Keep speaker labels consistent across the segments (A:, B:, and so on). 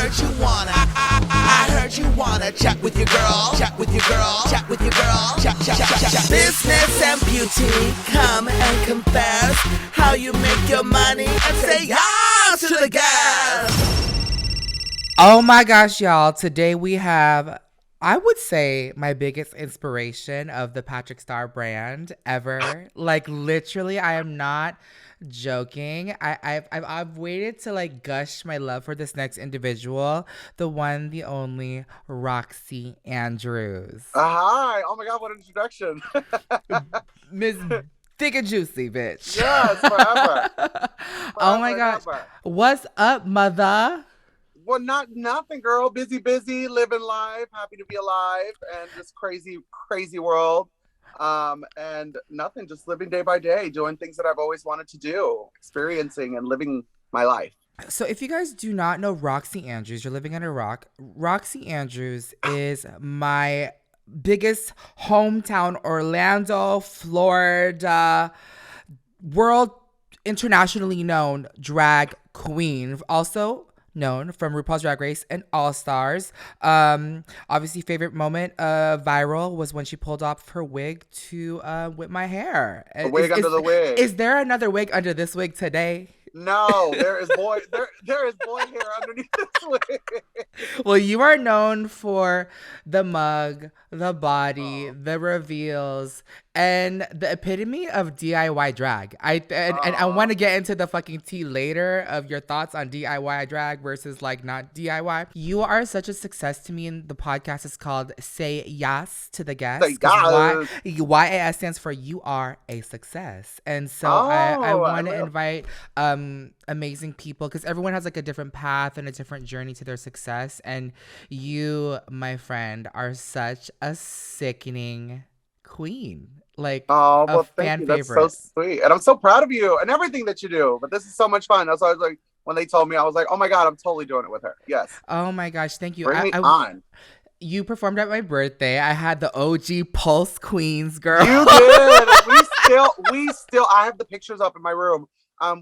A: heard you wanna. I heard you wanna chat with your girl. Chat with your girl. Chat with your girl. Chat. Business and beauty, come and confess how you make your money and say yes to the gas.
B: Oh my gosh, y'all. Today we have, I would say, my biggest inspiration of the Patrick Star brand ever. Like, literally, I am not joking. I've waited to like gush my love for this next individual, the one, the only Roxxxy Andrews.
C: Hi. Oh my God, what an introduction.
B: Miss Thick and Juicy, bitch.
C: Yes, forever.
B: Oh my gosh. What's up, mother?
C: Well, nothing, girl. Busy, living life, happy to be alive, and this crazy world. And nothing, just living day by day, doing things that I've always wanted to do, experiencing and living my life.
B: So if you guys do not know Roxxxy Andrews, you're living under a rock. Roxxxy Andrews is my biggest hometown, Orlando, Florida, world internationally known drag queen. Also known from RuPaul's Drag Race and All Stars. Obviously, favorite moment viral was when she pulled off her wig to whip my hair.
C: The wig under the wig.
B: Is there another wig under this wig today?
C: No, there is boy hair underneath this wig.
B: Well, you are known for the mug, the body, the reveals, and the epitome of DIY drag. And I want to get into the fucking tea later of your thoughts on DIY drag versus like not DIY. You are such a success to me, and the podcast is called Say Yas to the Guest.
C: Say Yas.
B: YAS stands for you are a success. And so I want to invite amazing people, because everyone has like a different path and a different journey to their success, and you, my friend, are such a sickening queen. Like,
C: well, thank you. That's so sweet, and I'm so proud of you and everything that you do. But this is so much fun. That's why I was like, when they told me, I was like, oh my God, I'm totally doing it with her. Yes.
B: Oh my gosh, thank you.
C: Bring me on.
B: You performed at my birthday. I had the OG Pulse Queens, girl.
C: You did. we still. I have the pictures up in my room.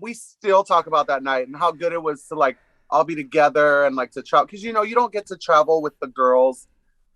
C: We still talk about that night and how good it was to like all be together and like to travel, because you don't get to travel with the girls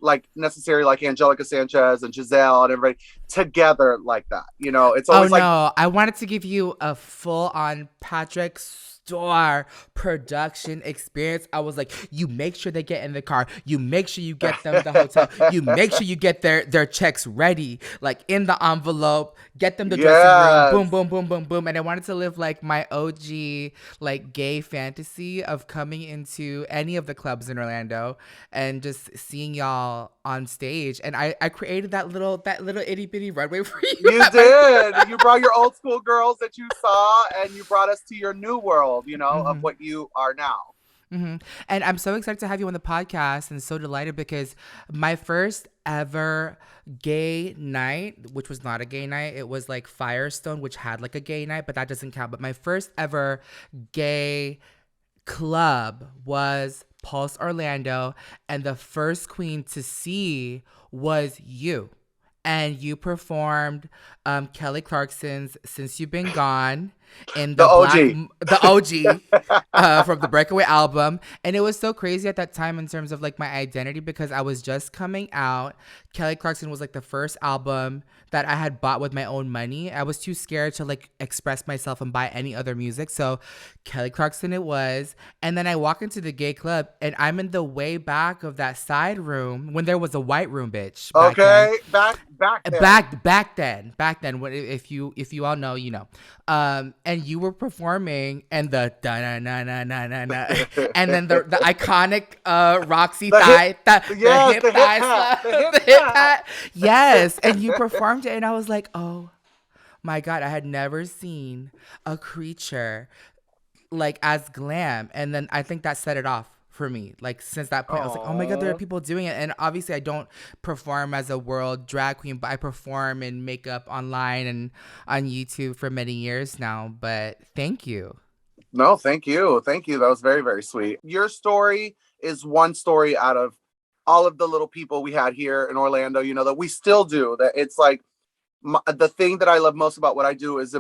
C: like necessarily like Angelica Sanchez and Giselle and everybody together like that. It's always
B: no, I wanted to give you a full on Patrick Star production experience. I was like, you make sure they get in the car, you make sure you get them the hotel, you make sure you get their checks ready, like in the envelope, get them the dressing room, boom, boom. And I wanted to live like my OG like gay fantasy of coming into any of the clubs in Orlando and just seeing y'all on stage. And I created that little itty bitty runway for you.
C: You did. You brought your old school girls that you saw, and you brought us to your new world, of what you are now.
B: Mm-hmm. And I'm so excited to have you on the podcast, and so delighted because my first ever gay night, which was not a gay night, it was like Firestone, which had like a gay night, but that doesn't count. But my first ever gay club was Pulse Orlando, and the first queen to see was you. And you performed Kelly Clarkson's Since You've Been Gone in the OG from the Breakaway album. And it was so crazy at that time in terms of like my identity, because I was just coming out. Kelly Clarkson was like the first album that I had bought with my own money. I was too scared to like express myself and buy any other music. So Kelly Clarkson it was. And then I walk into the gay club, and I'm in the way back of that side room when there was a white room, bitch. Back then, when if you all know, you know. And you were performing, and the and then the iconic Roxy thigh, the hip thigh, yes, and you performed it, and I was like, oh my God, I had never seen a creature like as glam, and then I think that set it off for me. Like since that point, I was like, oh my God, there are people doing it. And obviously I don't perform as a world drag queen, but I perform in makeup online and on YouTube for many years now. But thank you.
C: No, thank you. That was very, very sweet. Your story is one story out of all of the little people we had here in Orlando, that we still do. That it's like the thing that I love most about what I do is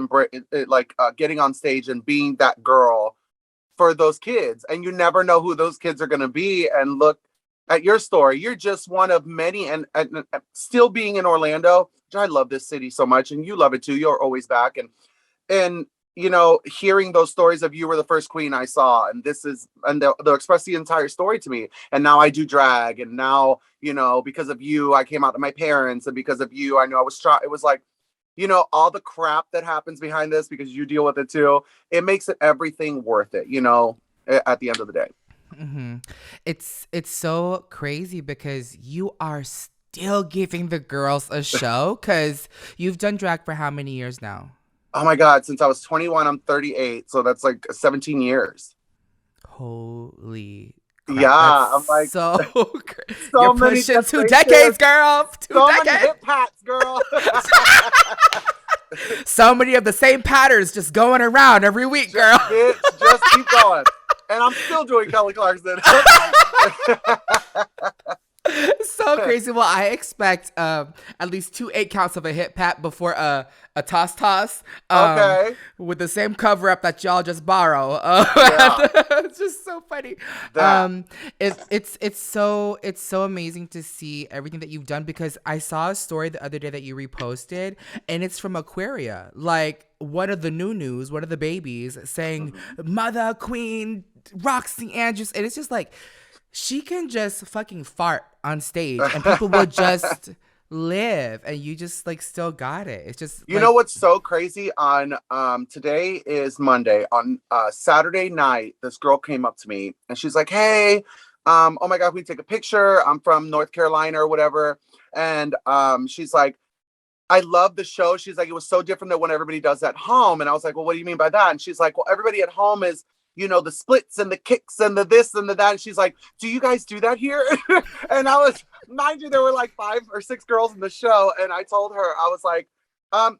C: getting on stage and being that girl for those kids, and you never know who those kids are going to be. And look at your story. You're just one of many, and still being in Orlando. I love this city so much, and you love it too. You're always back, and hearing those stories of you were the first queen I saw, and they'll express the entire story to me. And now I do drag, and now because of you, I came out to my parents, and because of you, I know I was trying. It was like, all the crap that happens behind this, because you deal with it too. It makes it everything worth it. At the end of the day.
B: Mm-hmm. It's so crazy because you are still giving the girls a show, because you've done drag for how many years now?
C: Oh my God, since I was 21, I'm 38. So that's like 17 years.
B: Holy crap.
C: Yeah, I'm like,
B: so
C: so
B: you're
C: many
B: pushing 2
C: generations.
B: decades, girl. 2
C: So
B: decades.
C: many hip hats, girl.
B: So many of the same patterns just going around every week, girl.
C: Bitch, just keep going. And I'm still doing Kelly Clarkson.
B: So crazy. Well, I expect at least 2 8 counts of a hip pat before a toss
C: Okay.
B: with the same cover up that y'all just borrow.
C: Yeah.
B: It's just so funny. It's so amazing to see everything that you've done, because I saw a story the other day that you reposted, and it's from Aquaria, like one of the news, one of the babies saying Mother Queen Roxxxy Andrews, and it's just like, she can just fucking fart on stage and people will just live, and you just like still got it. It's just
C: know what's so crazy? On today is Monday. On Saturday night, this girl came up to me and she's like, hey, oh my God, we take a picture. I'm from North Carolina or whatever. And she's like, I love the show. She's like, it was so different than what everybody does at home. And I was like, well, what do you mean by that? And she's like, well, everybody at home is, the splits and the kicks and the this and the that. And she's like, do you guys do that here? And I was, mind you, there were like 5 or 6 girls in the show. And I told her, I was like,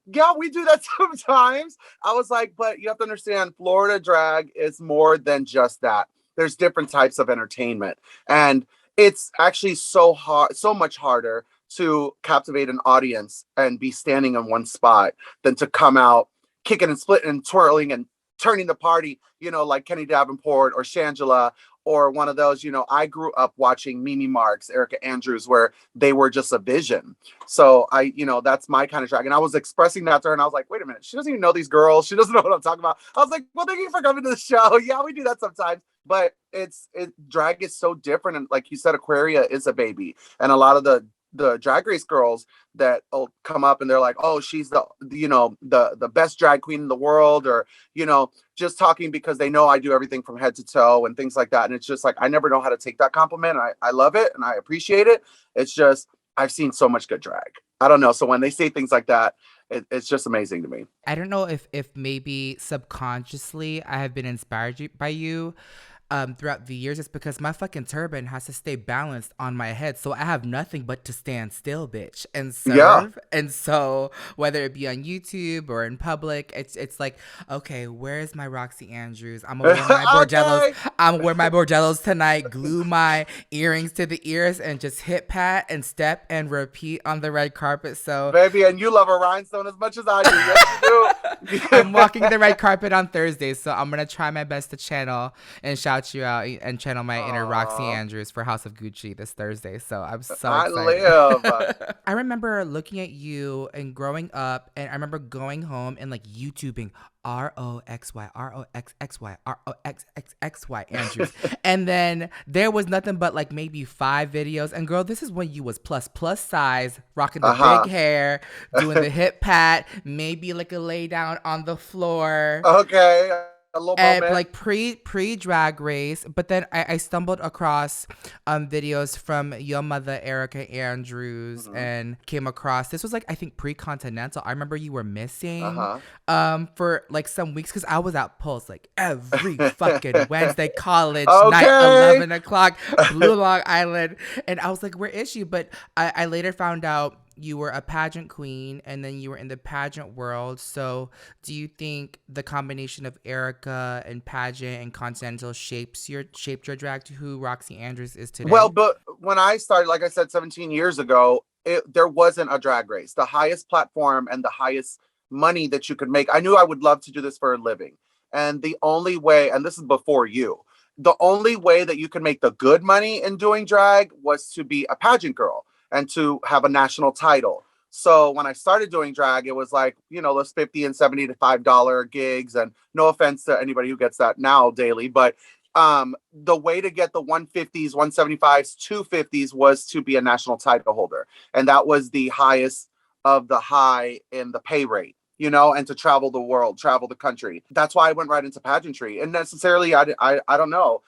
C: yeah, we do that sometimes. I was like, but you have to understand, Florida drag is more than just that. There's different types of entertainment. And it's actually so much harder to captivate an audience and be standing in one spot than to come out kicking and splitting and twirling and turning the party, like Kenny Davenport or Shangela or one of those. I grew up watching Mimi Marks, Erica Andrews, where they were just a vision. So that's my kind of drag. And I was expressing that to her, and I was like, wait a minute, she doesn't even know these girls. She doesn't know what I'm talking about. I was like, well, thank you for coming to the show. Yeah, we do that sometimes. But drag is so different. And like you said, Aquaria is a baby. And a lot of the drag race girls that will come up and they're like, oh, she's the best drag queen in the world, or just talking because they know I do everything from head to toe and things like that. And it's just like, I never know how to take that compliment. I love it and I appreciate it. It's just, I've seen so much good drag. I don't know. So when they say things like that, it's just amazing to me.
B: I don't know if maybe subconsciously I have been inspired by you throughout the years. It's because my fucking turban has to stay balanced on my head, so I have nothing but to stand still, bitch, and serve.
C: Yeah.
B: And so whether it be on YouTube or in public, it's like, okay, where's my Roxxxy Andrews? I'm gonna wear my bordellos.
C: Okay.
B: I'm gonna wear my bordellos tonight. Glue my earrings to the ears and just hit pat and step and repeat on the red carpet. So
C: baby, and you love a rhinestone as much as I do. Yes, you do.
B: I'm walking the red carpet on Thursday, so I'm gonna try my best to channel and shout you out and channel my inner Roxxxy Andrews for House of Gucci this Thursday. So I'm so excited.
C: live.
B: I remember looking at you and growing up, and I remember going home and like YouTubing Roxxxy Andrews. And then there was nothing but like maybe 5 videos. And girl, this is when you was plus size, rocking the big hair, doing the hip pat, maybe like a lay down on the floor.
C: Okay. A little moment.
B: Like pre drag race. But then I stumbled across videos from your mother Erica Andrews, and came across, this was like, I think pre-Continental. I remember you were missing for like some weeks, because I was at Pulse like every fucking Wednesday, college night, 11 o'clock, Blue Long Island, and I was like, where is she? But I later found out you were a pageant queen, and then you were in the pageant world. So do you think the combination of Erica and pageant and Continental shaped your drag to who Roxxxy Andrews is today?
C: Well, but when I started, like I said, 17 years ago, there wasn't a drag race. The highest platform and the highest money that you could make. I knew I would love to do this for a living. And the only way, and this is before you, the only way that you can make the good money in doing drag was to be a pageant girl and to have a national title. So when I started doing drag, it was like, those 50 and $75 gigs. And no offense to anybody who gets that now daily, but the way to get the 150s, 175s, 250s was to be a national title holder. And that was the highest of the high in the pay rate, and to travel the world, travel the country. That's why I went right into pageantry. And necessarily, I don't know.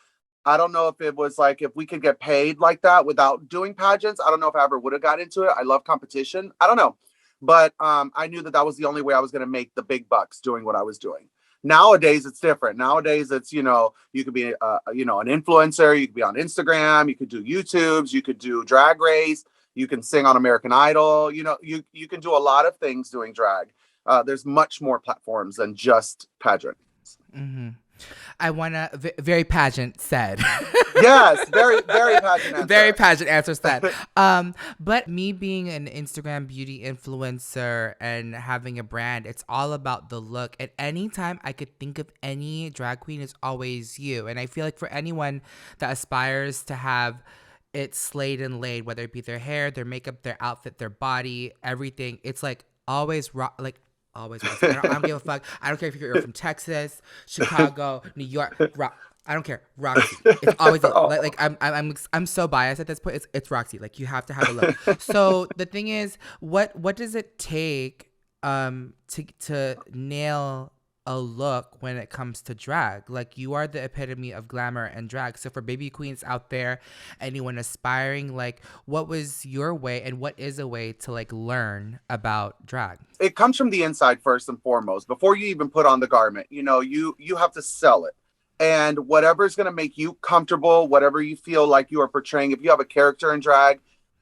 C: I don't know if it was like, if we could get paid like that without doing pageants. I don't know if I ever would have got into it. I love competition. I don't know. But I knew that was the only way I was going to make the big bucks doing what I was doing. Nowadays, it's different. Nowadays, it's, you could be, an influencer. You could be on Instagram. You could do YouTubes. You could do Drag Race. You can sing on American Idol. You can do a lot of things doing drag. There's much more platforms than just pageant.
B: Mm-hmm. I want to, very pageant said.
C: Yes, very, very pageant answer.
B: Very pageant answer said. But me being an Instagram beauty influencer and having a brand, it's all about the look. At any time I could think of any drag queen, it's always you. And I feel like for anyone that aspires to have it slayed and laid, whether it be their hair, their makeup, their outfit, their body, everything, it's like always always. I don't give a fuck. I don't care if you're from Texas, Chicago, New York. I don't care. Roxxxy. It's always like I'm so biased at this point. It's Roxxxy. Like, you have to have a look. So the thing is, what does it take to nail a look when it comes to drag? Like, you are the epitome of glamour and drag. So for baby queens out there, anyone aspiring, like, what was your way and what is a way to like learn about drag?
C: It comes from the inside first and foremost. Before you even put on the garment, you have to sell it. And whatever is going to make you comfortable, whatever you feel like you are portraying, if you have a character in drag,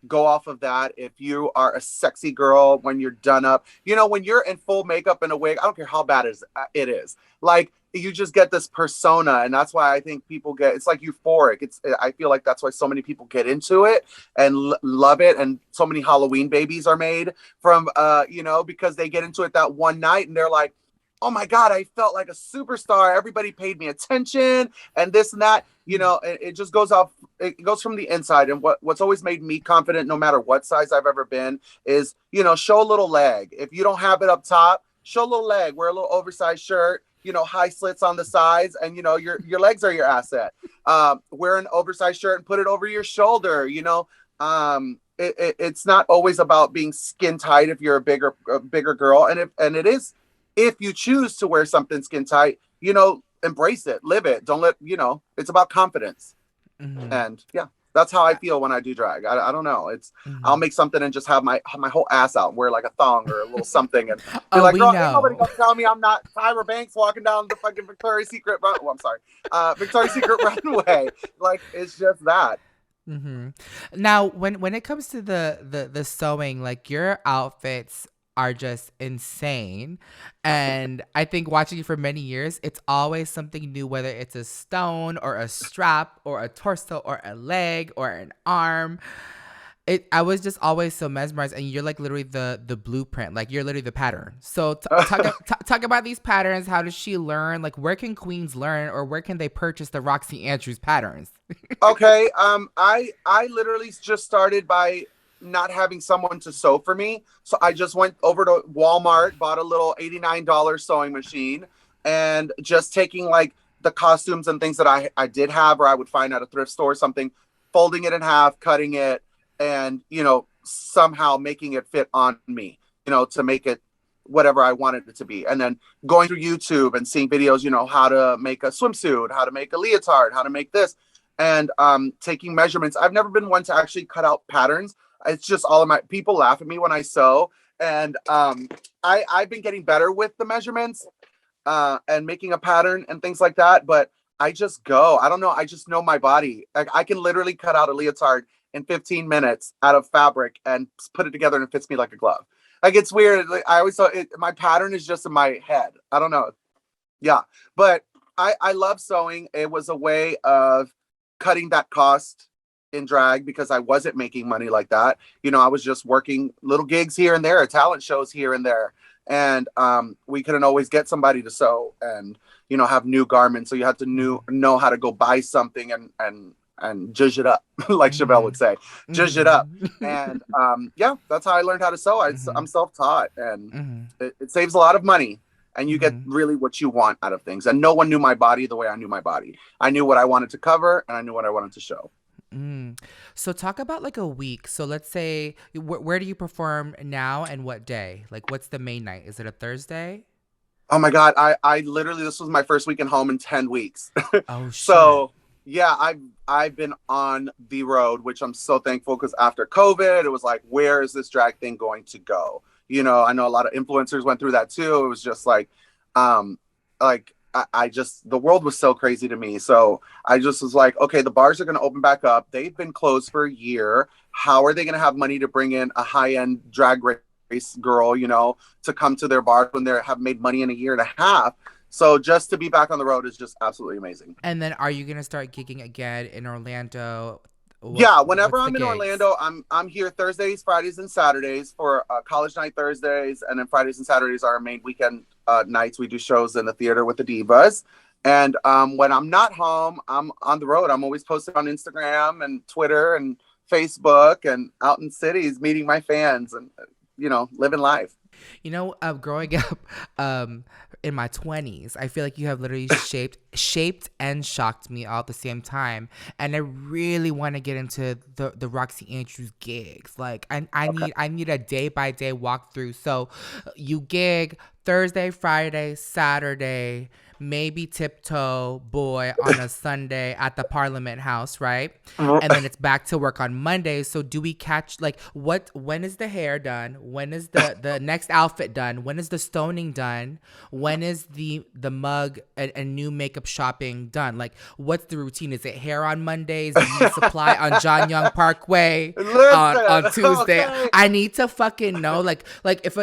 C: go off of that. If you are a sexy girl when you're done up, when you're in full makeup and a wig, I don't care how bad it is. Like, you just get this persona. And that's why I think people it's like euphoric. I feel like that's why so many people get into it and love it. And so many Halloween babies are made from, because they get into it that one night and they're like, oh my God, I felt like a superstar. Everybody paid me attention and this and that. It just goes off. It goes from the inside. And what's always made me confident, no matter what size I've ever been, is, show a little leg. If you don't have it up top, show a little leg. Wear a little oversized shirt, high slits on the sides, and, your legs are your asset. Wear an oversized shirt and put it over your shoulder. It's not always about being skin tight if you're a bigger girl. And it is. If you choose to wear something skin tight, embrace it, live it. Don't let, it's about confidence. Mm-hmm. And yeah, that's how I feel when I do drag. I don't know. I'll make something and just have my whole ass out and wear like a thong or a little something. And be like, girl, ain't nobody gonna tell me I'm not Tyra Banks walking down the fucking Victoria's Secret Victoria's Secret runway. Like, it's just that.
B: Mm-hmm. Now, when it comes to the sewing, like, your outfits are just insane. And I think watching you for many years, it's always something new, whether it's a stone or a strap or a torso or a leg or an arm. I was just always so mesmerized, and you're like literally the blueprint, like you're literally the pattern. So talk about these patterns. How does she learn? Like, where can queens learn, or where can they purchase the Roxxxy Andrews patterns?
C: Okay, I literally just started by not having someone to sew for me. So I just went over to Walmart, bought a little $89 sewing machine, and just taking like the costumes and things that I did have, or I would find at a thrift store or something, folding it in half, cutting it, and, somehow making it fit on me, to make it whatever I wanted it to be. And then going through YouTube and seeing videos, how to make a swimsuit, how to make a leotard, how to make this, and taking measurements. I've never been one to actually cut out patterns. It's just all of my people laugh at me when I sew. And I've been getting better with the measurements and making a pattern and things like that. But I just go. I don't know. I just know my body. Like, I can literally cut out a leotard in 15 minutes out of fabric and put it together and it fits me like a glove. Like, it's weird. Like, I always thought my pattern is just in my head. I don't know. Yeah. But I love sewing. It was a way of cutting that cost in drag because I wasn't making money like that. I was just working little gigs here and there, talent shows here and there. and we couldn't always get somebody to sew and have new garments. So you had to know how to go buy something and zhuzh it up, like Chevelle would say, zhuzh it up. And yeah, that's how I learned how to sew. I'm self-taught, and it saves a lot of money. And you get really what you want out of things. And no one knew my body the way I knew my body. I knew what I wanted to cover, and I knew what I wanted to show.
B: So talk about like a week. So let's say, where do you perform now and what day? Like, what's the main night? Is it a Thursday?
C: Oh my God. I literally, this was my first weekend home in 10 weeks.
B: Oh, shit.
C: So yeah, I've been on the road, which I'm so thankful, because after COVID, it was like, where is this drag thing going to go? I know a lot of influencers went through that too. It was just like I just, the world was so crazy to me. So I just was like, okay, the bars are going to open back up. They've been closed for a year. How are they going to have money to bring in a high-end drag race girl, to come to their bar when they have made money in a year and a half? So just to be back on the road is just absolutely amazing.
B: And then are you going to start gigging again in Orlando?
C: Yeah, whenever I'm in Orlando, I'm here Thursdays, Fridays, and Saturdays for college night Thursdays, and then Fridays and Saturdays are our main weekend nights. We do shows in the theater with the divas, and when I'm not home, I'm on the road. I'm always posted on Instagram and Twitter and Facebook, and out in cities meeting my fans and living life.
B: Growing up, in my 20s, I feel like you have literally shaped and shocked me all at the same time. And I really want to get into the Roxxxy Andrews gigs. Like I need a day by day walkthrough. So you gig Thursday, Friday, Saturday, maybe Tiptoe Boy on a Sunday at the Parliament House, right? And then it's back to work on Monday. So do we catch when is the hair done? When is the next outfit done? When is the stoning done? When is the mug and new makeup shopping done? Like, what's the routine? Is it hair on Mondays, beauty supply on John Young Parkway on Tuesday? Okay. I need to fucking know. Like if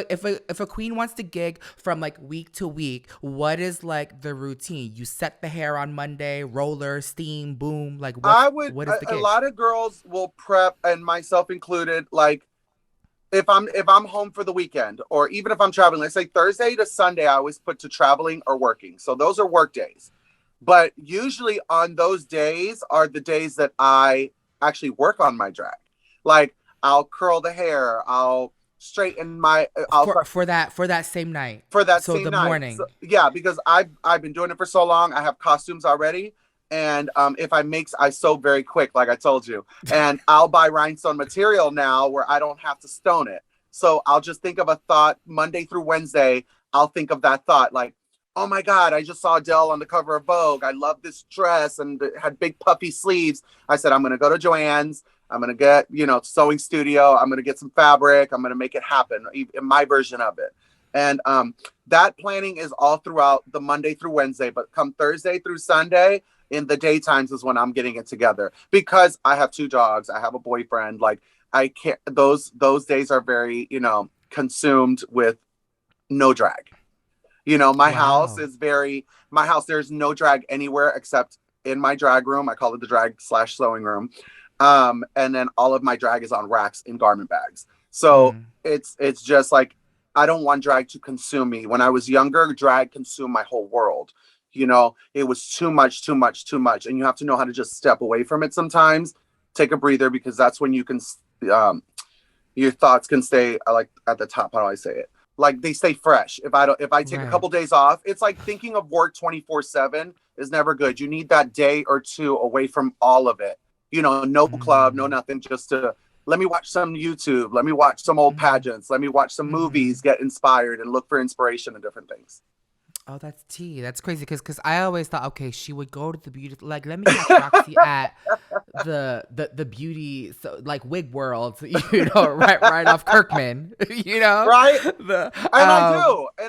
B: a queen wants to gig from like week to week, what is like the routine? You set the hair on Monday, roller, steam, boom. Like what is the gig?
C: A lot of girls will prep, and myself included, like if I'm home for the weekend, or even if I'm traveling, let's say Thursday to Sunday, I always put to traveling or working. So those are work days. But usually on those days are the days that I actually work on my drag. Like I'll curl the hair, I'll straighten my
B: for that same night.
C: So the morning. So, yeah, because I've been doing it for so long. I have costumes already. And if I sew very quick, like I told you, and I'll buy rhinestone material now where I don't have to stone it. So I'll just think of a thought Monday through Wednesday. I'll think of that thought like, oh my God, I just saw Adele on the cover of Vogue. I love this dress, and it had big puffy sleeves. I said, I'm going to go to Joann's. I'm going to get, sewing studio. I'm going to get some fabric. I'm going to make it happen in my version of it. And that planning is all throughout the Monday through Wednesday. But come Thursday through Sunday, in the daytimes is when I'm getting it together, because I have 2 dogs. I have a boyfriend. Like I can't, those days are very, consumed with no drag. My house is there's no drag anywhere except in my drag room. I call it the drag/sewing room. And then all of my drag is on racks in garment bags. So it's just like, I don't want drag to consume me. When I was younger, drag consumed my whole world. It was too much. And you have to know how to just step away from it sometimes, take a breather, because that's when you can, your thoughts can stay like at the top. How do I say it? Like they stay fresh. If I take a couple days off, it's like thinking of work 24/7 is never good. You need that day or two away from all of it. No club, no nothing, just to let me watch some YouTube. Let me watch some old pageants. Let me watch some movies, get inspired, and look for inspiration in different things.
B: Oh, that's tea. That's crazy because I always thought, okay, she would go to the beauty, like let me catch Roxxxy at the beauty, so like wig world, right off Kirkman,
C: right.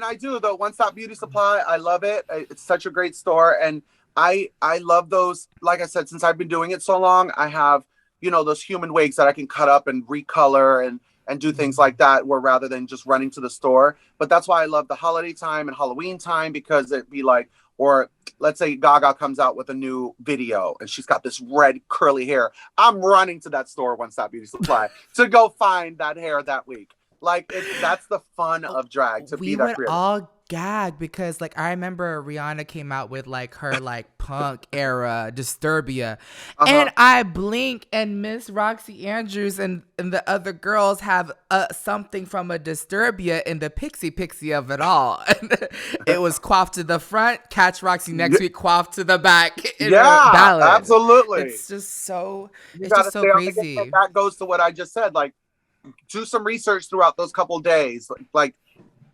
C: I do the One Stop Beauty Supply. I love it. It's such a great store, and I love those. Like I said, since I've been doing it so long, I have those human wigs that I can cut up and recolor and do things like that, where rather than just running to the store. But that's why I love the holiday time and Halloween time, because it'd be like, or let's say Gaga comes out with a new video and she's got this red curly hair. I'm running to that store, One Stop Beauty Supply, to go find that hair that week. Like that's the fun of drag, to be
B: We
C: that
B: would
C: creative.
B: all gag because like I remember Rihanna came out with like her like punk era Disturbia, and
C: Uh-huh.
B: I blink and Miss Roxxxy Andrews and the other girls have something from a Disturbia in the pixie of it all. It was coiffed to the front, catch Roxy next
C: Yeah,
B: week, coiffed to the back in a
C: yeah,
B: ballad.
C: absolutely.
B: It's just so
C: You
B: it's
C: got
B: just
C: to
B: so
C: stay on the game. And
B: crazy.
C: that goes to what I just said. Like, do some research throughout those couple of days. Like,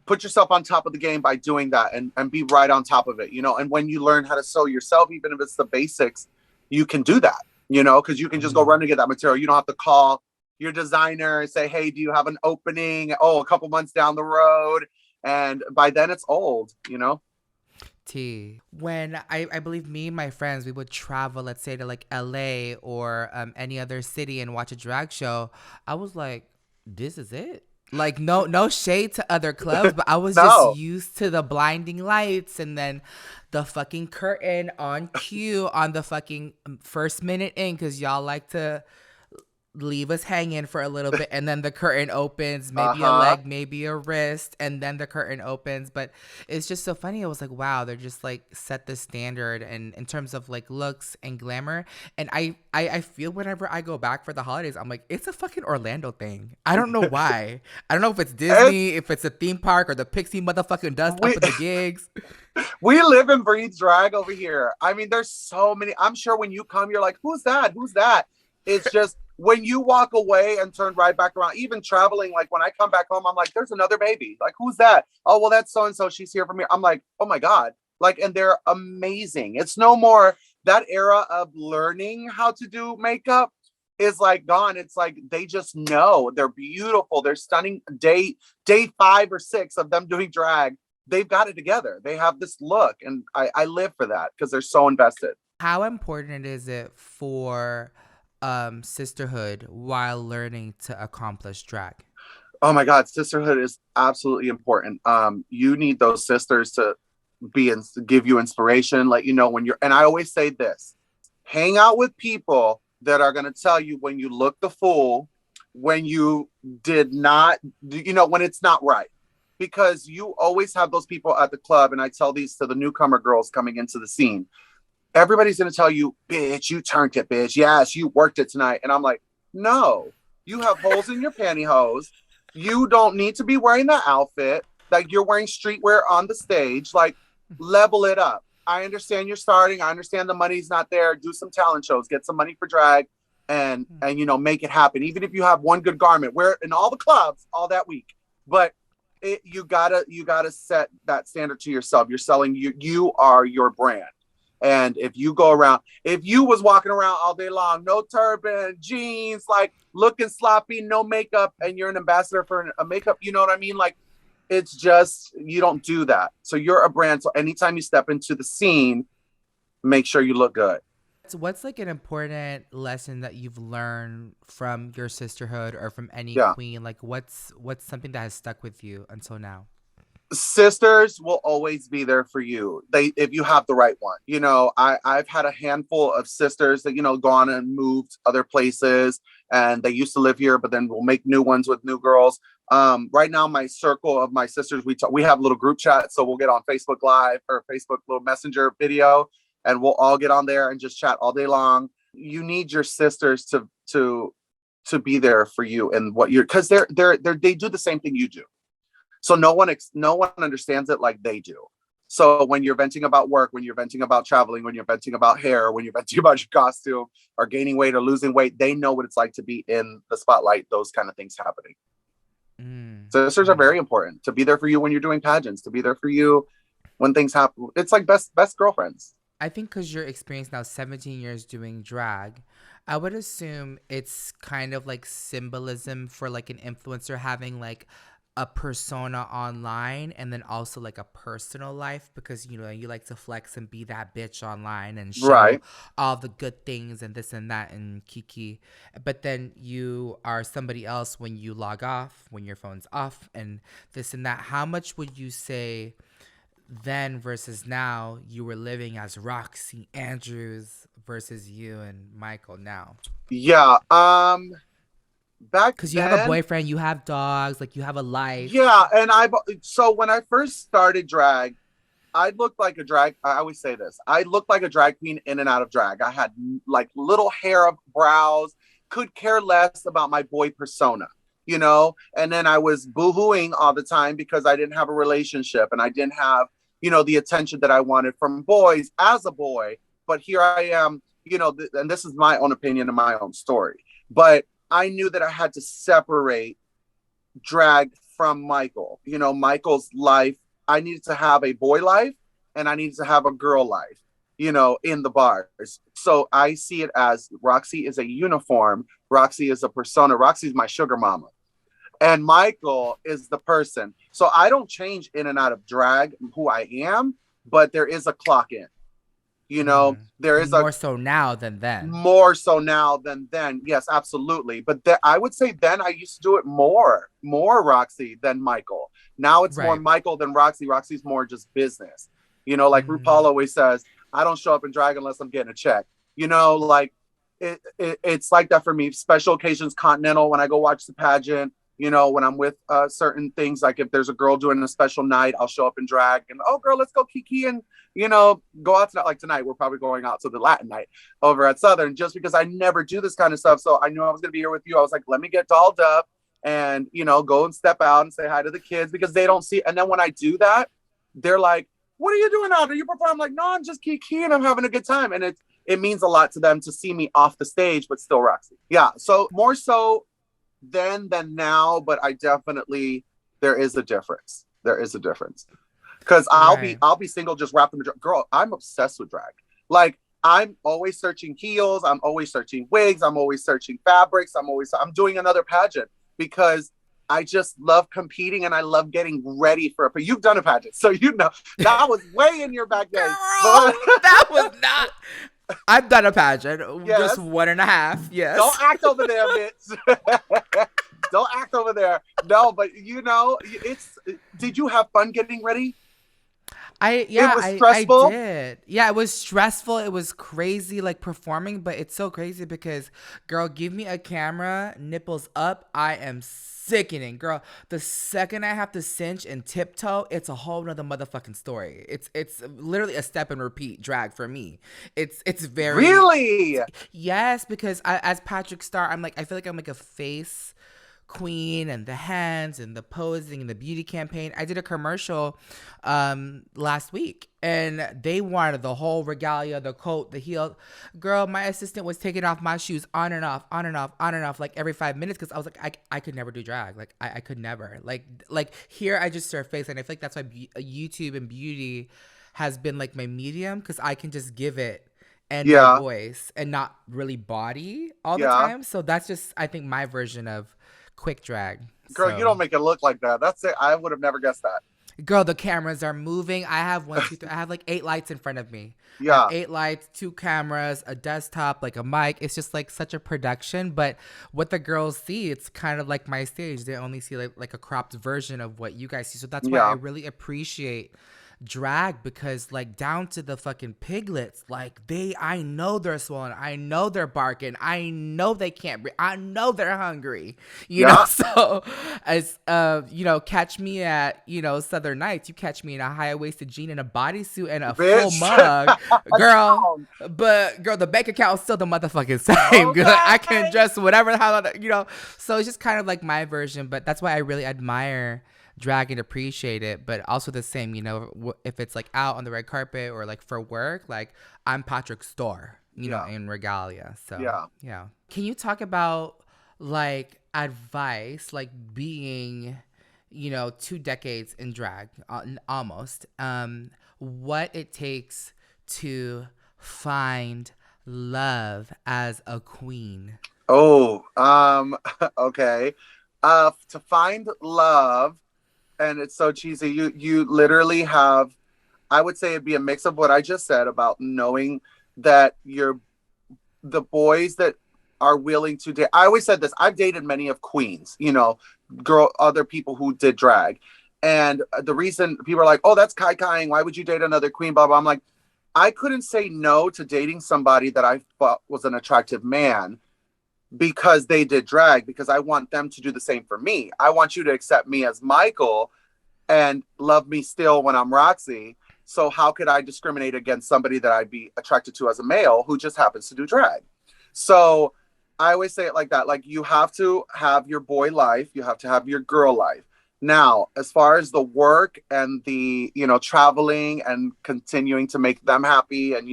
C: put yourself on top of the game by doing that, and be right on top of it, you know. And when you learn how to sew yourself, even if it's the basics, you can do that, you know, because you can just go run to get that material. You don't have to call your designer and say, hey, do you have an opening? Oh, a couple months down the road. And by then it's old, you know.
B: T. When I believe me and my friends, we would travel, let's say to like LA or any other city and watch a drag show, I was like, this is it. Like no shade to other clubs, but I was just
C: No.
B: used to the blinding lights and then the fucking curtain on cue on the fucking first minute in because y'all like to leave us hanging for a little bit and then the curtain opens, maybe a
C: Uh-huh.
B: leg, maybe a wrist, and then the curtain opens. But it's just so funny. I was like, wow, they're just like set the standard and in terms of like looks and glamour. And I feel whenever I go back for the holidays, I'm like, it's a fucking Orlando thing. I don't know why. I don't know if it's
C: It's,
B: Disney, if it's a theme park or the pixie motherfucking dust up
C: we
B: in the gigs.
C: we live and breathe drag over here. I mean, there's so many. I'm sure when you come, you're like, who's that? Who's that? It's just when you walk away and turn right back around, even traveling, like when I come back home, I'm like, there's another baby. Like, who's that? Oh, well, that's so and so. She's here for me. I'm like, oh my God. Like, and they're amazing. It's no more that era of learning how to do makeup is like gone. It's like they just know they're beautiful. They're stunning. Day 5 or 6 of them doing drag, they've got it together. They have this look, and I live for that because they're so invested.
B: How important is it for sisterhood while learning to accomplish drag?
C: Oh my God, sisterhood is absolutely important. You need those sisters to give you inspiration, let you know when you're. And I always say this: hang out with people that are going to tell you when you look the fool, when you did not, when it's not right. Because you always have those people at the club, and I tell these to the newcomer girls coming into the scene. Everybody's going to tell you, bitch, you turned it, bitch. Yes, you worked it tonight. And I'm like, no, you have holes in your pantyhose. You don't need to be wearing that outfit. Like, you're wearing streetwear on the stage. Like, level it up. I understand you're starting. I understand the money's not there. Do some talent shows, get some money for drag, and make it happen. Even if you have one good garment, wear it in all the clubs all that week. But you gotta set that standard to yourself. You're selling, you are your brand. And if you go around, if you was walking around all day long, no turban, jeans, like looking sloppy, no makeup, and you're an ambassador for a makeup, you know what I mean? Like, it's just, you don't do that. So you're a brand. So anytime you step into the scene, make sure you look good.
B: So what's like an important lesson that you've learned from your sisterhood or from any
C: Yeah.
B: queen? Like what's something that has stuck with you until now?
C: Sisters will always be there for you. If you have the right one. I've had a handful of sisters that, gone and moved other places, and they used to live here, but then we'll make new ones with new girls. Right now, my circle of my sisters, we have a little group chat, so we'll get on Facebook Live or Facebook little messenger video, and we'll all get on there and just chat all day long. You need your sisters to be there for you and what you're, because they do the same thing you do. So no one understands it like they do. So when you're venting about work, when you're venting about traveling, when you're venting about hair, when you're venting about your costume or gaining weight or losing weight, they know what it's like to be in the spotlight, those kind of things happening. Sisters are very important, to be there for you when you're doing pageants, to be there for you when things happen. It's like best girlfriends.
B: I think because you're experienced now 17 years doing drag, I would assume it's kind of like symbolism for like an influencer having like a persona online and then also like a personal life because you like to flex and be that bitch online and show
C: Right.
B: all the good things and this and that and kiki, but then you are somebody else when you log off, when your phone's off and this and that. How much would you say then versus now you were living as Roxxxy Andrews versus you and Michael now?
C: Yeah. back
B: Because you have a
C: then,
B: boyfriend, you have dogs, like you have a life.
C: yeah. And so when I first started drag, I looked like a drag. I always say this. I looked like a drag queen in and out of drag. I had like little hair up brows, could care less about my boy persona, you know? And then I was boohooing all the time because I didn't have a relationship and I didn't have, you know, the attention that I wanted from boys as a boy. But here I am, you know, and this is my own opinion and my own story. But I knew that I had to separate drag from Michael. You know, Michael's life, I needed to have a boy life and I needed to have a girl life, you know, in the bars. So I see it as Roxxxy is a uniform. Roxxxy is a persona. Roxxxy is my sugar mama. And Michael is the person. So I don't change in and out of drag who I am, but there is a clock in. You know, there is
B: more so now than then.
C: More so now than then. Yes, absolutely. But I would say then I used to do it more Roxxxy than Michael. Now it's more Michael than Roxxxy. Roxxxy's more just business. You know, like RuPaul always says, I don't show up in drag unless I'm getting a check. You know, like it's like that for me. Special occasions, Continental, when I go watch the pageant, you know, when I'm with certain things, like if there's a girl doing a special night, I'll show up in drag and, oh, girl, let's go Kiki and, you know, go out tonight. Like tonight, we're probably going out to the Latin night over at Southern just because I never do this kind of stuff. So I knew I was going to be here with you. I was like, let me get dolled up and, you know, go and step out and say hi to the kids because they don't see. And then when I do that, they're like, what are you doing out? Are you performing? I'm like, no, I'm just Kiki and I'm having a good time. And it means a lot to them to see me off the stage, but still Roxxxy. Yeah. So more so then than now, but I definitely, there is a difference. There is a difference. Because I'll be single, just wrapped in the girl. I'm obsessed with drag. Like I'm always searching heels. I'm always searching wigs. I'm always searching fabrics. I'm doing another pageant because I just love competing and I love getting ready for it. But you've done a pageant, so you know that was way in your back day.
B: That was not. I've done a pageant, just 1.5. Yes.
C: Don't act over there, bitch. Don't act over there. No, but you know, did you have fun getting ready?
B: It was stressful. I did. Yeah, it was stressful. It was crazy, like performing, but it's so crazy because, girl, give me a camera, nipples up, I am sickening, girl. The second I have to cinch and tiptoe, it's a whole nother motherfucking story. It's literally a step and repeat drag for me. It's very
C: really
B: yes, because as Patrick Star, I feel like I'm like a face queen and the hands and the posing and the beauty campaign. I did a commercial last week and they wanted the whole regalia, the coat, the heel. Girl, my assistant was taking off my shoes on and off like every 5 minutes because I was like, I could never do drag. Like I could never. Like here I just serve face and I feel like that's why YouTube and beauty has been like my medium because I can just give it and my voice and not really body all the time. So that's just, I think, my version of quick drag.
C: Girl, you don't make it look like that. That's it. I would have never guessed that.
B: Girl, the cameras are moving. I have 1, 2, 3. I have like 8 lights in front of me.
C: Yeah.
B: 8 lights, 2 cameras, a desktop, like a mic. It's just like such a production. But what the girls see, it's kind of like my stage. They only see like a cropped version of what you guys see. So that's why I really appreciate drag because like down to the fucking piglets, like I know they're swollen, I know they're barking, I know they can't breathe, I know they're hungry, you know. So as you know, catch me at, you know, Southern Nights, you catch me in a high-waisted jean and a bodysuit and a full mug, girl. But girl, the bank account is still the motherfucking same. Okay. I can dress whatever the hell, you know. So it's just kind of like my version, but that's why I really admire drag and appreciate it, but also the same, you know, if it's like out on the red carpet or like for work, like I'm Patrick Star, you know, in regalia. So yeah. Can you talk about like advice, like being, you know, 2 decades in drag, almost, what it takes to find love as a queen?
C: Oh, okay. To find love. And it's so cheesy. You literally have, I would say it'd be a mix of what I just said about knowing that the boys that are willing to date. I always said this. I've dated many of queens, you know, other people who did drag. And the reason people are like, oh, that's kai-kaiing. Why would you date another queen? Blah, blah. I'm like, I couldn't say no to dating somebody that I thought was an attractive man because they did drag, because I want them to do the same for me. I want you to accept me as Michael and love me still when I'm Roxxxy. So how could I discriminate against somebody that I'd be attracted to as a male who just happens to do drag? So I always say it like that. Like, you have to have your boy life. You have to have your girl life. Now, as far as the work and the, traveling and continuing to make them happy, and,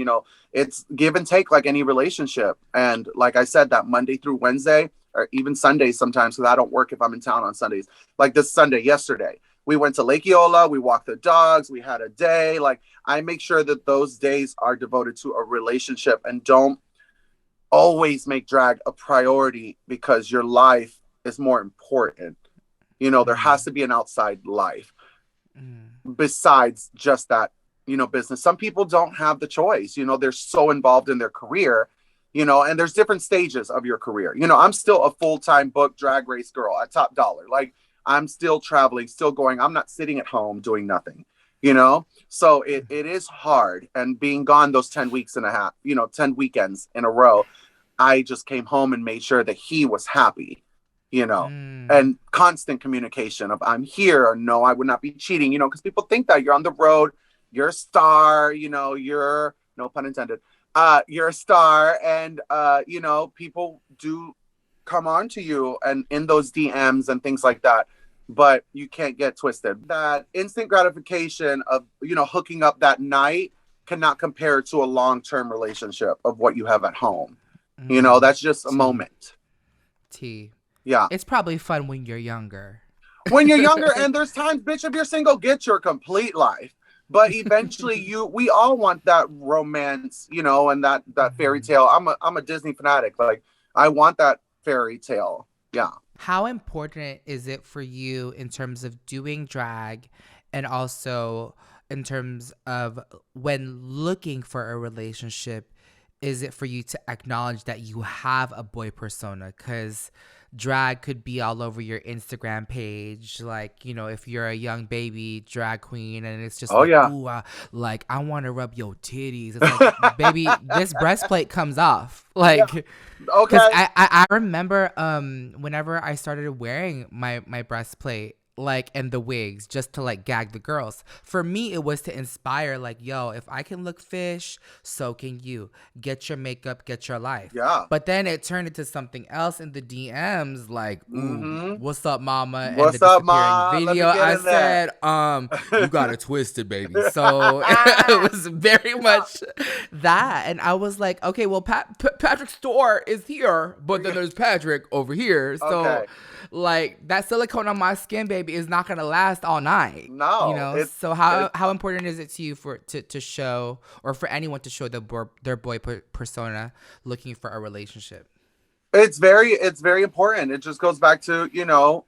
C: it's give and take like any relationship. And like I said, that Monday through Wednesday, or even Sundays sometimes, because I don't work if I'm in town on Sundays. Like this Sunday, yesterday, we went to Lake Eola, we walked the dogs, we had a day. Like, I make sure that those days are devoted to a relationship, and don't always make drag a priority because your life is more important. There has to be an outside life besides just that, business. Some people don't have the choice. They're so involved in their career, and there's different stages of your career. I'm still a full-time booked drag race girl at Top Dollar. Like, I'm still traveling, still going. I'm not sitting at home doing nothing, So it is hard. And being gone those 10 weeks and a half, 10 weekends in a row, I just came home and made sure that he was happy. And constant communication of, I'm here, or no, I would not be cheating, because people think that you're on the road, you're a star, you're, no pun intended, you're a star. And, people do come on to you and in those DMs and things like that, but you can't get twisted. That instant gratification of, hooking up that night cannot compare to a long-term relationship of what you have at home. That's just a moment. Yeah.
B: It's probably fun when you're younger.
C: When you're younger, and there's times, bitch, if you're single, get your complete life. But eventually we all want that romance, and that fairy tale. I'm a Disney fanatic. Like, I want that fairy tale. Yeah.
B: How important is it for you in terms of doing drag, and also in terms of when looking for a relationship, is it for you to acknowledge that you have a boy persona? Because drag could be all over your Instagram page, like, if you're a young baby drag queen, and it's just ooh, I want to rub your titties. It's like, baby, this breastplate comes off. Like,
C: yeah. Okay.
B: I remember whenever I started wearing my breastplate, like, and the wigs, just to like gag the girls. For me, it was to inspire, like, yo, if I can look fish, so can you. Get your makeup, get your life.
C: Yeah.
B: But then it turned into something else in the DMs, like, ooh, what's up, mama?
C: What's
B: and the
C: up, ma?
B: video, I said, you got it twisted, baby. So it was very much that. And I was like, okay, well, Patrick's store is here, but then there's Patrick over here. So
C: okay.
B: Like, that silicone on my skin, baby, is not gonna last all night.
C: No,
B: So how important is it to you to show, or for anyone to show their boy persona looking for a relationship?
C: It's very important. It just goes back to,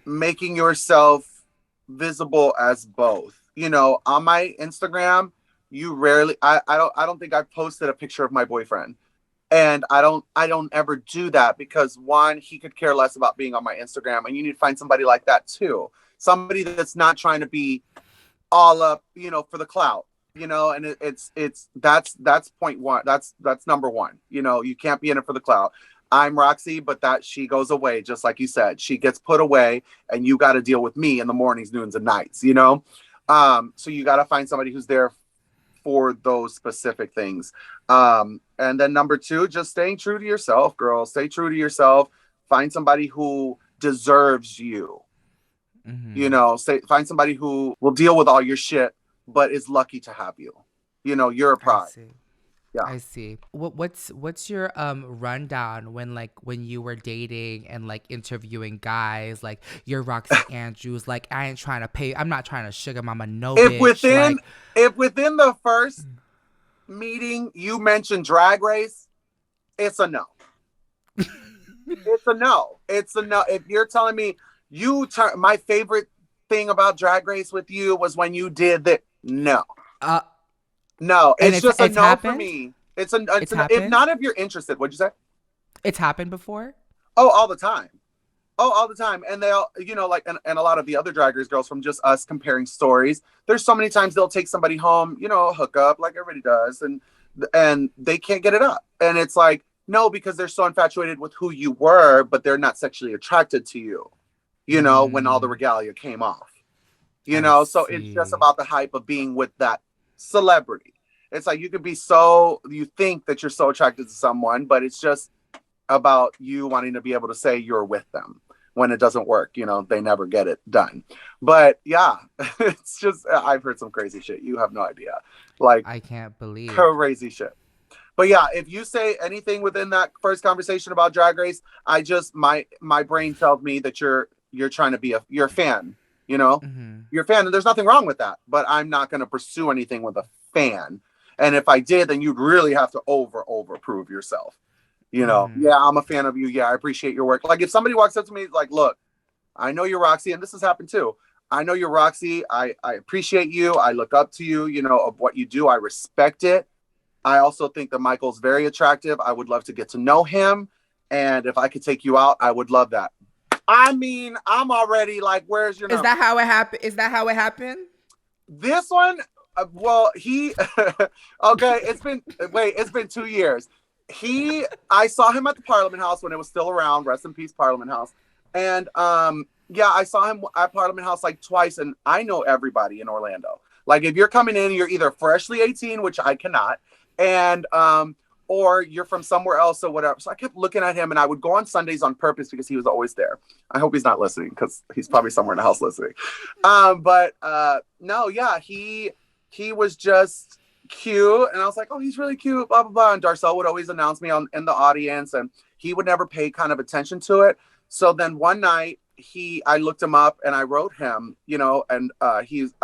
C: making yourself visible as both. On my Instagram, you rarely, I don't think I've posted a picture of my boyfriend. And I don't ever do that because, one, he could care less about being on my Instagram, and you need to find somebody like that too. Somebody that's not trying to be all up, for the clout, and that's point one. That's number one. You can't be in it for the clout. I'm Roxxxy, but that she goes away, just like you said. She gets put away, and you got to deal with me in the mornings, noons, and nights, So you got to find somebody who's there for those specific things. And then number two, just staying true to yourself, girl. Stay true to yourself. Find somebody who deserves you. Find somebody who will deal with all your shit, but is lucky to have you. You're a prize. Yeah.
B: I see. What's your rundown when you were dating and like interviewing guys, like you're Roxxxy Andrews, like I ain't trying to pay, I'm not trying to sugar mama no bitch.
C: If within the first meeting you mentioned Drag Race, it's a no. It's a no. It's a no. If you're telling me my favorite thing about Drag Race with you was when you did that, no. No, it's just a no happened? For me. It's if not, if you're interested. What'd you say?
B: It's happened before?
C: Oh, all the time. All the time. And they'll, and a lot of the other Drag Race girls, from just us comparing stories, there's so many times they'll take somebody home, hook up like everybody does, and they can't get it up. And it's like, No, because they're so infatuated with who you were, but they're not sexually attracted to you, you know, when all the regalia came off. You know, so it's just about the hype of being with that celebrity. It's like you could be you think that you're so attracted to someone, but it's just about you wanting to be able to say you're with them. When it doesn't work, you know, they never get it done. But yeah, it's just, I've heard some crazy shit. You have no idea. Like,
B: I can't believe.
C: Crazy shit. But yeah, if you say anything within that first conversation about Drag Race, my brain tells me that you're trying to be you're a fan, you know? You're a fan, and there's nothing wrong with that. But I'm not going to pursue anything with a fan. And if I did, then you'd really have to over prove yourself. You know, yeah, I'm a fan of you. Yeah, I appreciate your work. Like if somebody walks up to me like, look, I know you're Roxxxy, and this has happened too. I know you're Roxxxy. I appreciate you. I look up to you, you know, of what you do. I respect it. I also think that Michael's very attractive. I would love to get to know him. And if I could take you out, I would love that. I mean, I'm already like, where's your number?
B: Is that how it happened? Is that how it happened?
C: This one, well, he, okay, it's been 2 years. I saw him at the Parliament House when it was still around. Rest in peace, Parliament House. And yeah, I saw him at Parliament House like twice, and I know everybody in Orlando. Like if you're coming in, you're either freshly 18, which I cannot, and or you're from somewhere else or whatever. So I kept looking at him, and I would go on Sundays on purpose because he was always there. I hope he's not listening because he's probably somewhere in the house listening. But no, yeah, he was just cute, and I was like, oh, he's really cute, blah blah blah. And Darcel would always announce me in the audience, and he would never pay kind of attention to it. So then one night I looked him up and I wrote him, you know, and I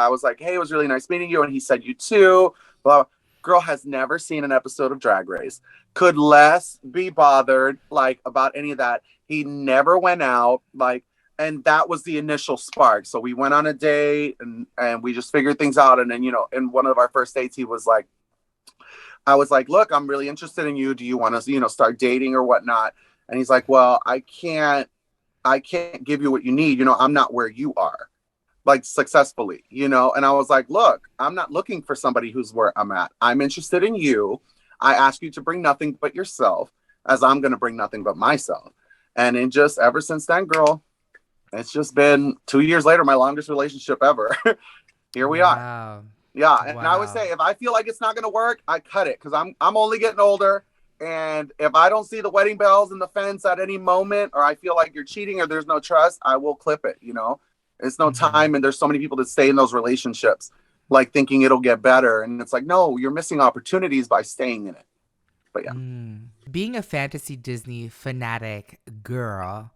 C: was like, hey, it was really nice meeting you, and he said, you too. Blah. Girl has never seen an episode of Drag Race, could less be bothered like about any of that. He never went out, like, and that was the initial spark. So we went on a date and we just figured things out. And then, you know, in one of our first dates, I was like, look, I'm really interested in you. Do you want to, you know, start dating or whatnot? And he's like, well, I can't give you what you need. You know, I'm not where you are, like successfully, you know? And I was like, look, I'm not looking for somebody who's where I'm at. I'm interested in you. I ask you to bring nothing but yourself, as I'm going to bring nothing but myself. And in just ever since then, girl, it's just been 2 years later, my longest relationship ever. Here we are. Yeah. And I would say if I feel like it's not going to work, I cut it because I'm only getting older. And if I don't see the wedding bells in the fence at any moment, or I feel like you're cheating or there's no trust, I will clip it. You know, it's no time. And there's so many people that stay in those relationships, like thinking it'll get better. And it's like, no, you're missing opportunities by staying in it. But yeah.
B: Being a fantasy Disney fanatic girl,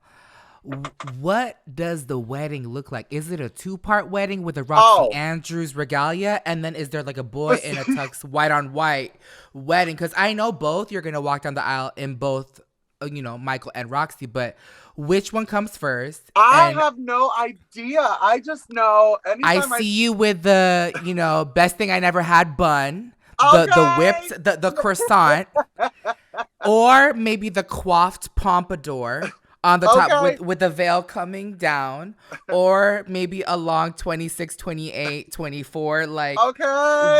B: what does the wedding look like? Is it a 2-part wedding with a Roxxxy Andrews regalia? And then is there like a boy in a tux, white on white wedding? Because I know both, you're going to walk down the aisle in both, you know, Michael and Roxxxy, but which one comes first?
C: I have no idea. I just know.
B: I see you with the, you know, best thing I never had bun. The whipped, the croissant, or maybe the coiffed pompadour on the top with the veil coming down, or maybe a long 26, 28, 24, like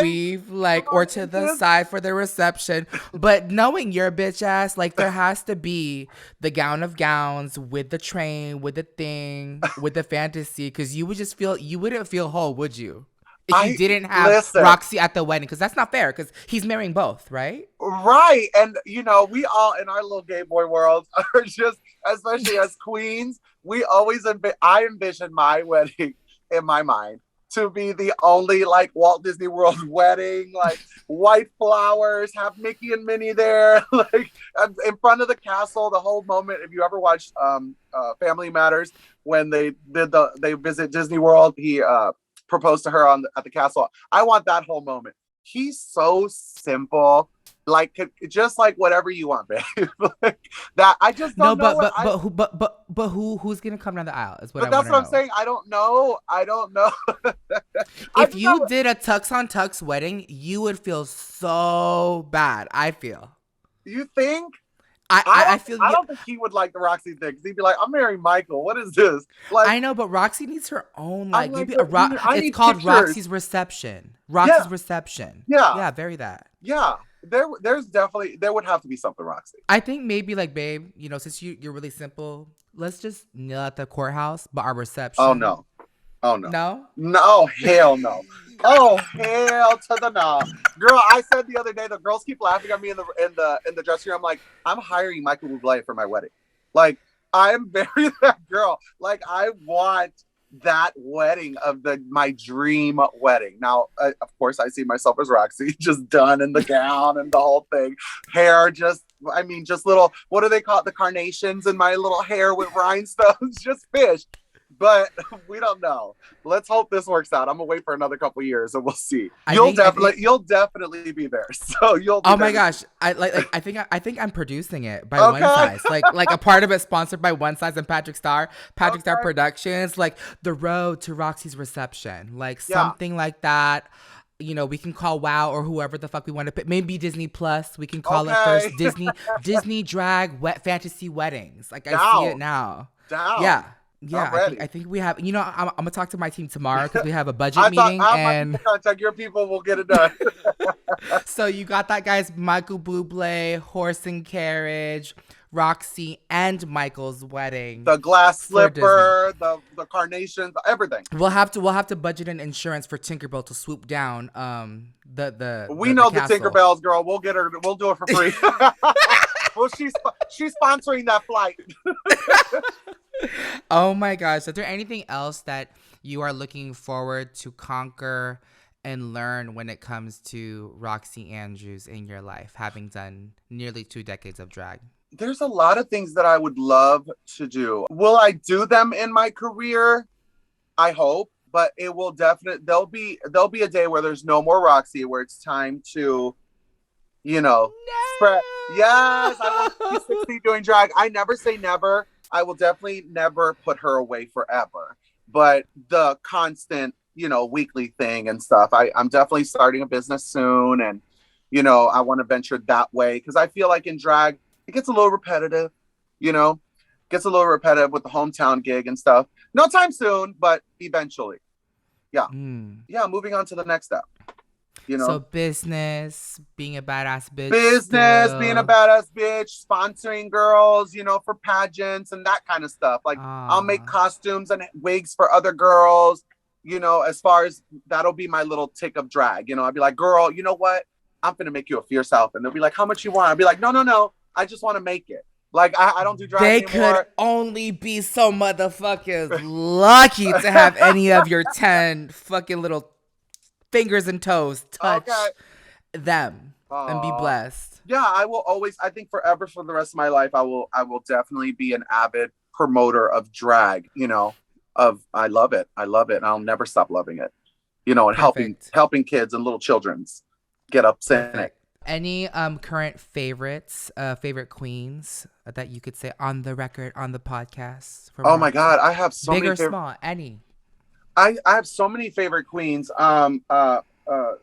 B: weave, like, or to the side for the reception. But knowing your bitch ass, like there has to be the gown of gowns with the train, with the thing, with the fantasy, because you wouldn't feel whole, would you? If you didn't have Roxxxy at the wedding, because that's not fair, because he's marrying both, right?
C: Right. And, you know, we all in our little gay boy world are just, especially as queens, we always, I envision my wedding in my mind to be the only like Walt Disney World wedding, like white flowers, have Mickey and Minnie there, like in front of the castle, the whole moment. If you ever watched Family Matters, when they visit Disney World, he proposed to her at the castle. I want that whole moment. He's so simple, like just like whatever you want, babe. Like, that I just don't know.
B: But who's gonna come down the aisle is what.
C: But that's what I'm saying. I don't know.
B: If you did a tux on tux wedding, you would feel so bad. I feel.
C: You think?
B: I feel.
C: I don't think he would like the Roxxxy thing. He'd be like, "I'm marrying Michael. What is this?" Like,
B: I know, but Roxxxy needs her own. Like, it's called pictures. Roxxxy's Reception. Roxxxy's Reception.
C: Yeah.
B: Yeah. Very that.
C: Yeah. there's definitely there would have to be something, Roxy.
B: I think maybe like, babe, you know, since you're really simple, let's just kneel at the courthouse, but our reception.
C: Oh no. Oh no.
B: No?
C: No, hell no. Oh hell to the no. Girl, I said the other day the girls keep laughing at me in the dressing room. I'm like, I'm hiring Michael Bublé for my wedding. Like, I'm very that girl. Like, I want that wedding of my dream wedding. Now, of course, I see myself as Roxy, just done in the gown and the whole thing. Hair, just little, what do they call it? The carnations in my little hair with rhinestones, just fish. But we don't know. Let's hope this works out. I'm gonna wait for another couple years and we'll see. You'll definitely be there. So you'll. Be
B: oh
C: there.
B: my gosh! I think I'm producing it by One Size. Like a part of it sponsored by One Size and Patrick Star Productions. Like the road to Roxy's reception. Like something like that. You know, we can call WOW or whoever the fuck we want to pick. Maybe Disney Plus. We can call it first Disney drag fantasy weddings. Like I see it now. Yeah. Yeah, I think we have. You know, I'm gonna talk to my team tomorrow because we have a budget meeting. And
C: contact your people. We'll get it done.
B: So you got that, guys. Michael Bublé, horse and carriage, Roxxxy and Michael's wedding.
C: The glass slipper, the carnations, everything.
B: We'll have to budget an insurance for Tinkerbell to swoop down.
C: We know the Tinkerbells, girl. We'll get her. We'll do it for free. Well, she's sponsoring that flight.
B: Oh my gosh. Is there anything else that you are looking forward to conquer and learn when it comes to Roxxxy Andrews in your life, having done nearly 2 decades of drag?
C: There's a lot of things that I would love to do. Will I do them in my career? I hope, but it will definitely, there'll be a day where there's no more Roxxxy, where it's time to, you know, spread. Yes, I want to be 60 doing drag. I never say never. I will definitely never put her away forever. But the constant, you know, weekly thing and stuff, I'm definitely starting a business soon. And, you know, I want to venture that way because I feel like in drag, it gets a little repetitive, you know, with the hometown gig and stuff. No time soon, but eventually. Yeah. Yeah, moving on to the next step. You know?
B: So business, being a badass bitch.
C: Being a badass bitch, sponsoring girls, you know, for pageants and that kind of stuff. Like, I'll make costumes and wigs for other girls, you know, as far as that'll be my little tick of drag. You know, I'd be like, girl, you know what? I'm going to make you a fierce elf. And they'll be like, how much you want? I'd be like, no. I just want to make it. Like, I don't do drag anymore.
B: They could only be so motherfuckers lucky to have any of your 10 fucking little fingers and toes touch them and be blessed.
C: Yeah, I will always, I think forever for the rest of my life, I will definitely be an avid promoter of drag, you know, I love it. And I'll never stop loving it, you know, and helping kids and little children's get up saying it.
B: Any current favorites, favorite queens that you could say on the record, on the podcast?
C: Oh my God, I have so
B: big
C: many
B: or small, any.
C: I have so many favorite queens.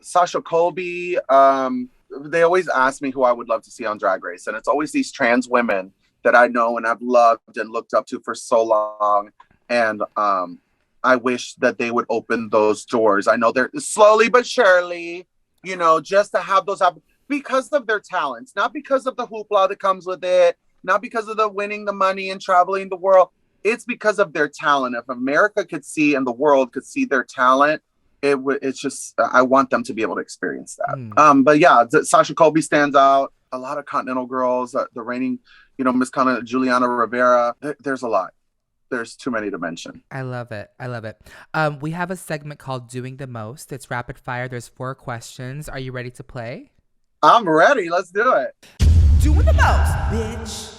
C: Sasha Colby. They always ask me who I would love to see on Drag Race, and it's always these trans women that I know and I've loved and looked up to for so long. And I wish that they would open those doors. I know they're slowly but surely, you know, just to have those because of their talents, not because of the hoopla that comes with it, not because of the winning the money and traveling the world. It's because of their talent. If America could see and the world could see their talent, it's just, I want them to be able to experience that. But yeah, Sasha Colby stands out. A lot of Continental girls, the reigning, you know, Miss Juliana Rivera. There's a lot. There's too many to mention.
B: I love it. We have a segment called Doing the Most. It's rapid fire. There's 4 questions. Are you ready to play?
C: I'm ready. Let's do it.
B: Doing the most, bitch.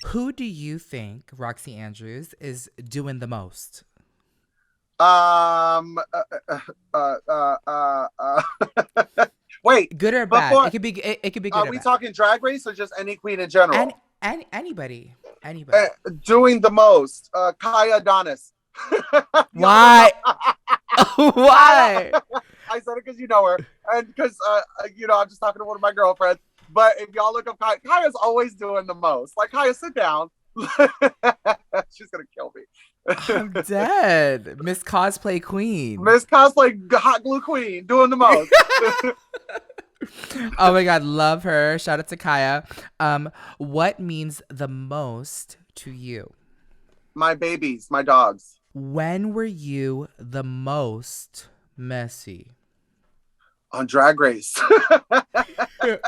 B: Who do you think, Roxxxy Andrews, is doing the most?
C: Wait.
B: Good or bad? It could be good.
C: Are we talking Drag Race or just any queen in general?
B: Anybody.
C: Doing the most. Kaya Adonis.
B: Why? Why?
C: I said it because you know her, and because you know, I'm just talking to one of my girlfriends. But if y'all look up Kaya, Kaya's always doing the most. Like, Kaya, sit down. She's gonna kill me.
B: I'm dead. Miss Cosplay Queen.
C: Miss Cosplay Hot Glue Queen doing the most.
B: Oh my God, love her. Shout out to Kaya. What means the most to you?
C: My babies, my dogs.
B: When were you the most messy?
C: On Drag Race.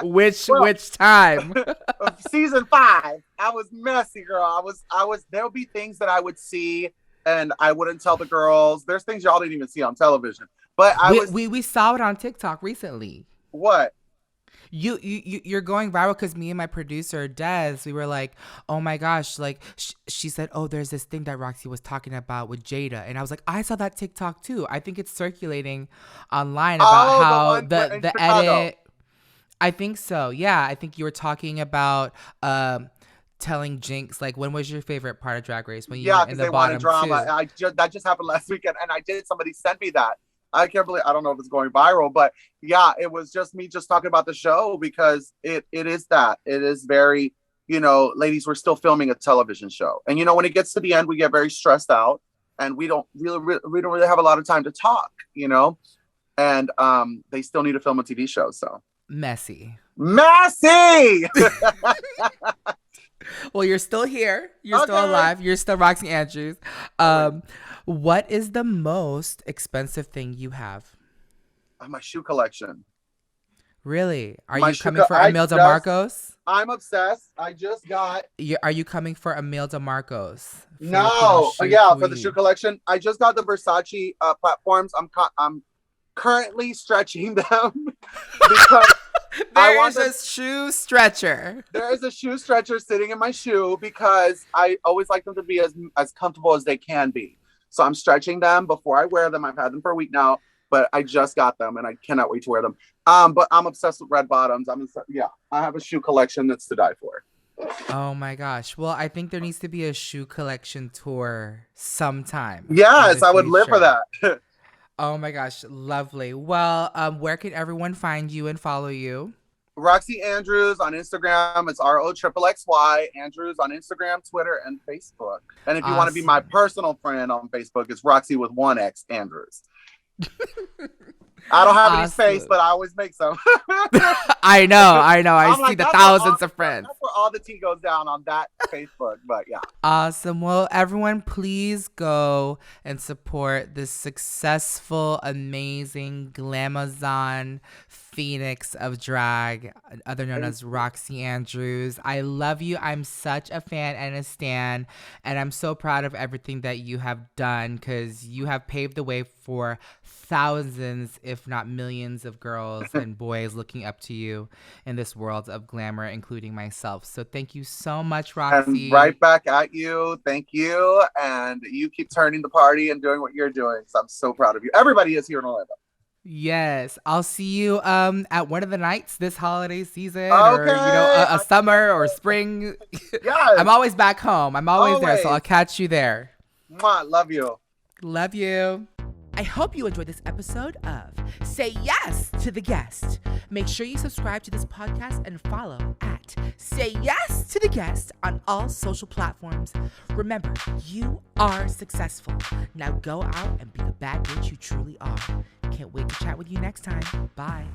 B: Which time?
C: Season 5. I was messy, girl. I was there'll be things that I would see and I wouldn't tell the girls. There's things y'all didn't even see on television. But
B: we saw it on TikTok recently.
C: What?
B: You're going viral because me and my producer Des, we were like, oh my gosh, like she said, oh, there's this thing that Roxxxy was talking about with Jada, and I was like, I saw that TikTok too. I think it's circulating online about how the edit. I think so. Yeah, I think you were talking about telling Jinx, like, when was your favorite part of Drag Race? When you were in the bottom
C: drama. That just happened last weekend, and somebody sent me that. I can't believe, I don't know if it's going viral, but yeah, it was just me just talking about the show because it is that. It is very, ladies, we're still filming a television show. And when it gets to the end, we get very stressed out and we don't really have a lot of time to talk, and they still need to film a TV show. So
B: messy. Well, you're still here. You're still alive. You're still Roxxxy Andrews. What is the most expensive thing you have?
C: My shoe collection.
B: Really? Are you coming for Imelda Marcos?
C: I'm obsessed. I just got.
B: Are you coming for Imelda Marcos?
C: No. Yeah, for the shoe collection. I just got the Versace platforms. I'm currently stretching them because
B: there is a shoe stretcher.
C: There is a shoe stretcher sitting in my shoe because I always like them to be as comfortable as they can be. So I'm stretching them before I wear them. I've had them for a week now, but I just got them and I cannot wait to wear them. But I'm obsessed with red bottoms. I have a shoe collection that's to die for.
B: Oh my gosh. Well, I think there needs to be a shoe collection tour sometime.
C: Yes, I would live for that.
B: Oh my gosh, lovely. Well, where can everyone find you and follow you?
C: Roxxxy Andrews on Instagram. It's ROXXY Andrews on Instagram, Twitter, and Facebook. And if you want to be my personal friend on Facebook, it's Roxxxy with 1X Andrews. I don't have any space, but I always make some.
B: I know. I see the thousands of friends.
C: That's where all the tea goes down on that Facebook, but yeah.
B: Awesome. Well, everyone, please go and support this successful, amazing Glamazon Phoenix of drag, other known as Roxxxy Andrews. I love you. I'm such a fan and a stan, and I'm so proud of everything that you have done because you have paved the way for thousands, if not millions, of girls and boys looking up to you in this world of glamour, including myself. So thank you so much, Roxxxy.
C: And right back at you. Thank you. And you keep turning the party and doing what you're doing. So I'm so proud of you. Everybody is here in Orlando.
B: Yes, I'll see you at one of the nights this holiday season, or a summer or spring.
C: Yes.
B: I'm always back home. I'm always there, so I'll catch you there.
C: Mwah, love you.
B: Love you. I hope you enjoyed this episode of Say Yes to the Guest. Make sure you subscribe to this podcast and follow at Say Yes to the Guest on all social platforms. Remember, you are successful. Now go out and be the bad bitch you truly are. Can't wait to chat with you next time. Bye.